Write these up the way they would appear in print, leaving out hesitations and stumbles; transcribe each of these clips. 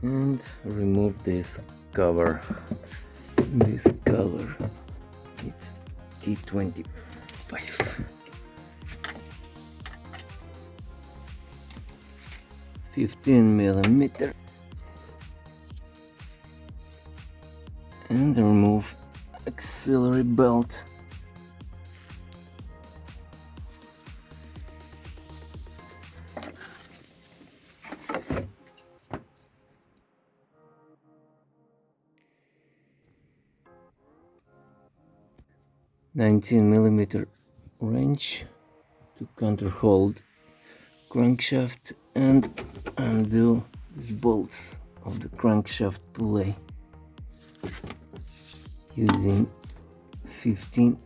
and remove this cover. This color, it's T25. 15mm, and remove auxiliary belt. (19mm) wrench to counterhold crankshaft and undo these bolts of the crankshaft pulley using 15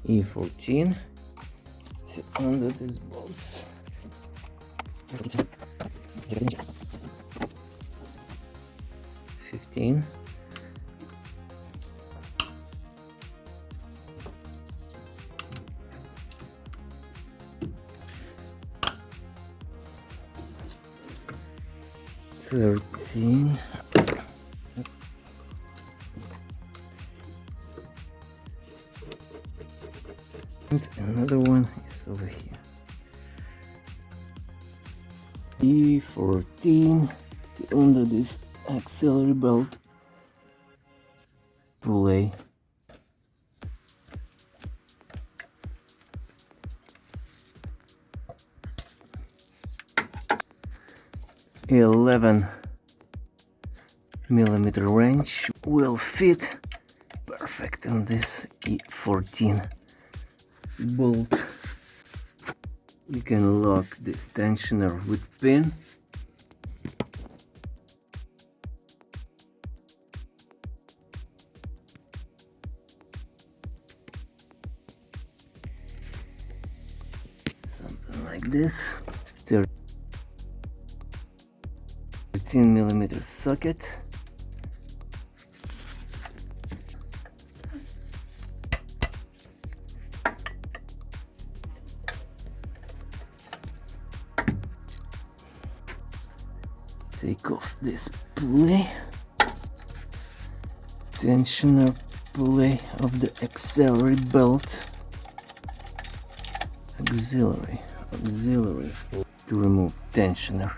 E14 to undo these bolts. 15. (13). And another one is over here. E14 to undo this auxiliary belt pulley. (11mm) wrench will fit perfect on this E14 bolt. You can lock this tensioner with pin. Something like this. 13mm socket. Take off this pulley, tensioner pulley of the auxiliary belt, auxiliary to remove tensioner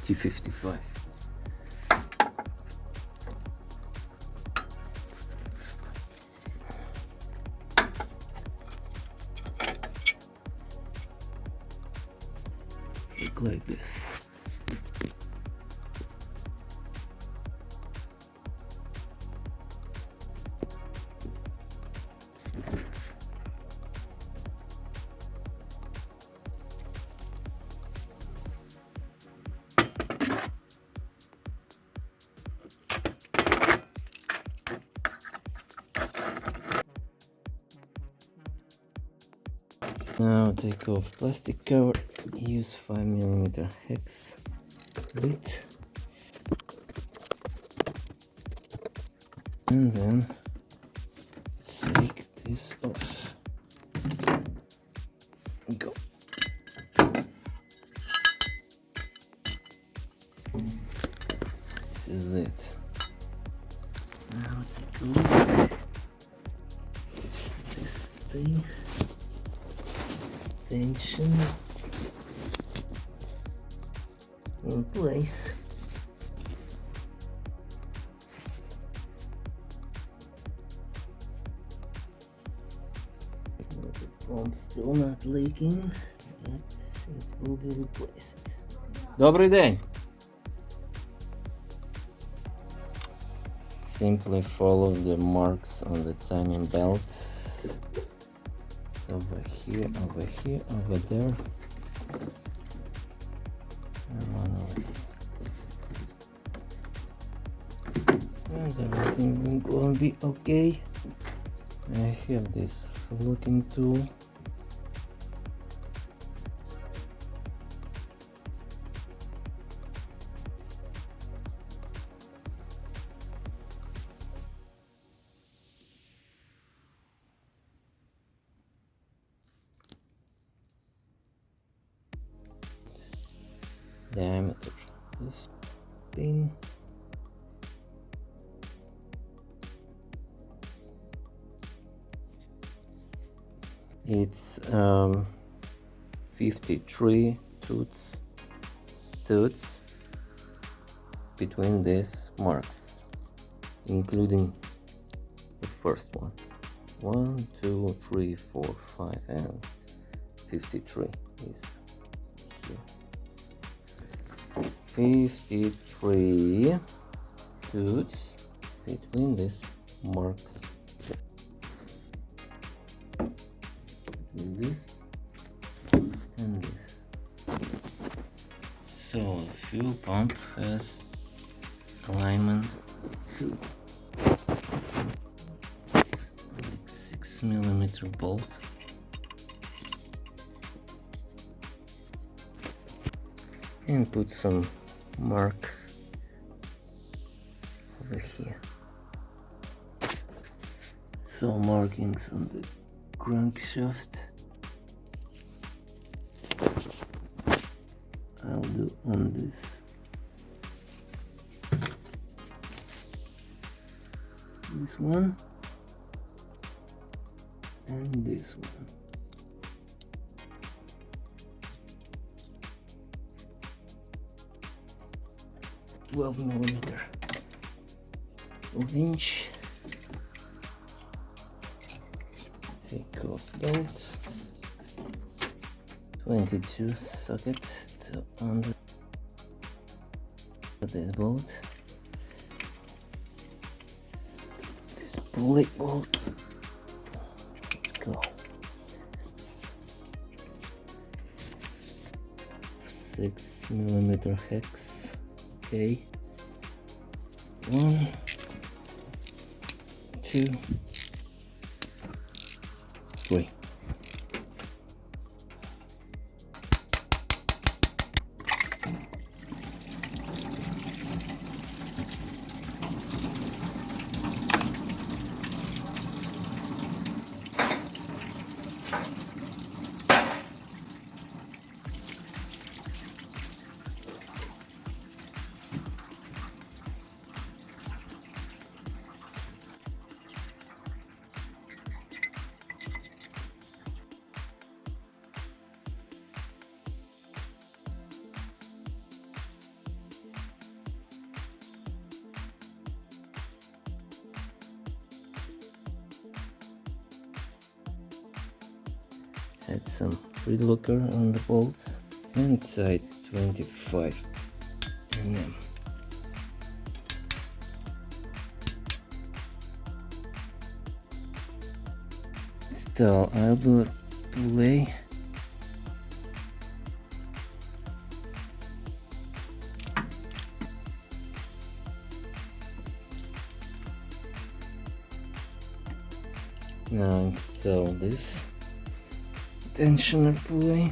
T55. Look like this. Now take off plastic cover, use 5mm hex bit, and then take this off. Go. This is it. Now take a look at this thing. Tension in place. The pump still not leaking, but it will be replaced. Добрий день! Simply follow the marks on the timing belt. Over here, over there, and one over here. And everything will be okay. I have this looking tool. diameter this pin. It's 53 tooths between these marks, including the first one. 1, 2, 3, 4, 5, and 53 is here. 53 tooths between these marks. This and this. So the fuel pump has alignment to this like 6mm bolt. And put some marks over here. So markings on the crankshaft. I'll do on this one and this one. $12mm 12-inch. Take off bolts. 22 sockets to under this bolt. This pulley bolt. Let's go. 6mm hex. Okay. 1, 2, 3. Add some pre-locker on the bolts and tight 25 mm. Install idler pulley. Now install this tensioner pulley.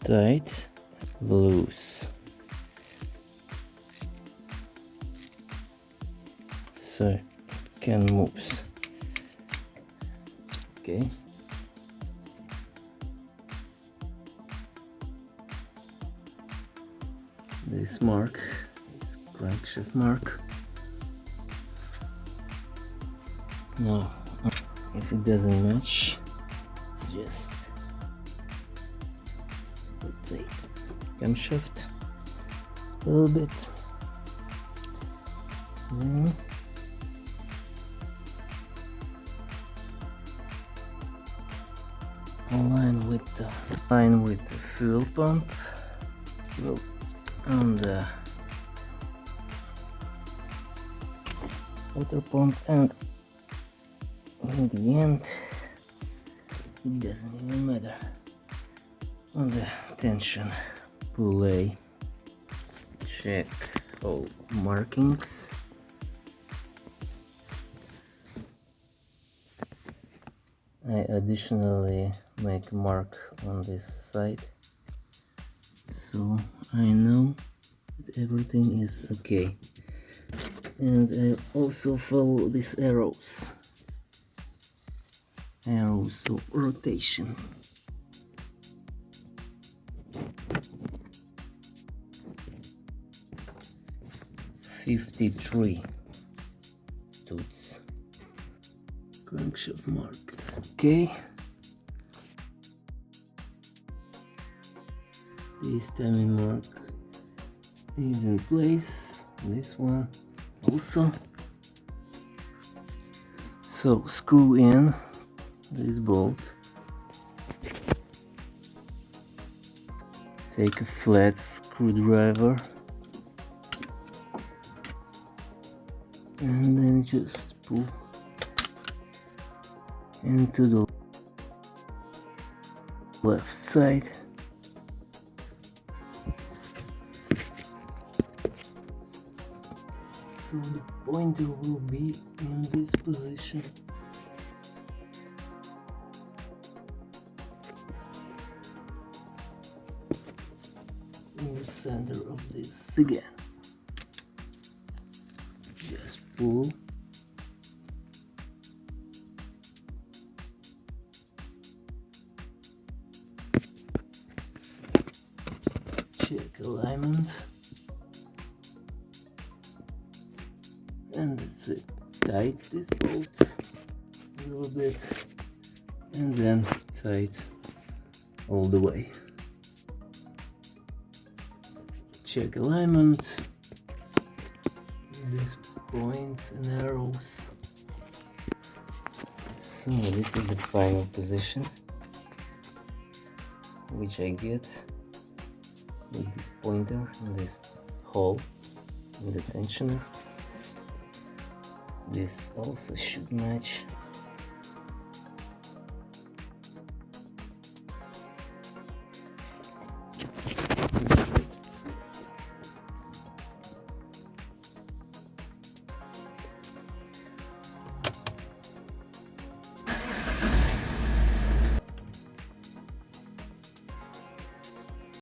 Tight, loose. So it can move. Okay. This mark is crankshaft mark. Now, if it doesn't match, just rotate camshaft a little bit. Then align with the fuel pump. Look on the water pump, and in the end it doesn't even matter, on the tension pulley. Check all markings. I additionally make a mark on this side so I know that everything is okay. And I also follow these arrows of rotation. $53 toots. Crankshaft mark. Okay. This timing mark is in place. This one also. So screw in this bolt. Take a flat screwdriver and then just pull into the left side. So the pointer will be in this position. In the center of this again. Just pull. Check alignment. And that's it. Tight this bolt a little bit and then tight all the way. Check alignment. These points and arrows. So this is the final position which I get with this pointer and this hole with the tensioner. This also should match.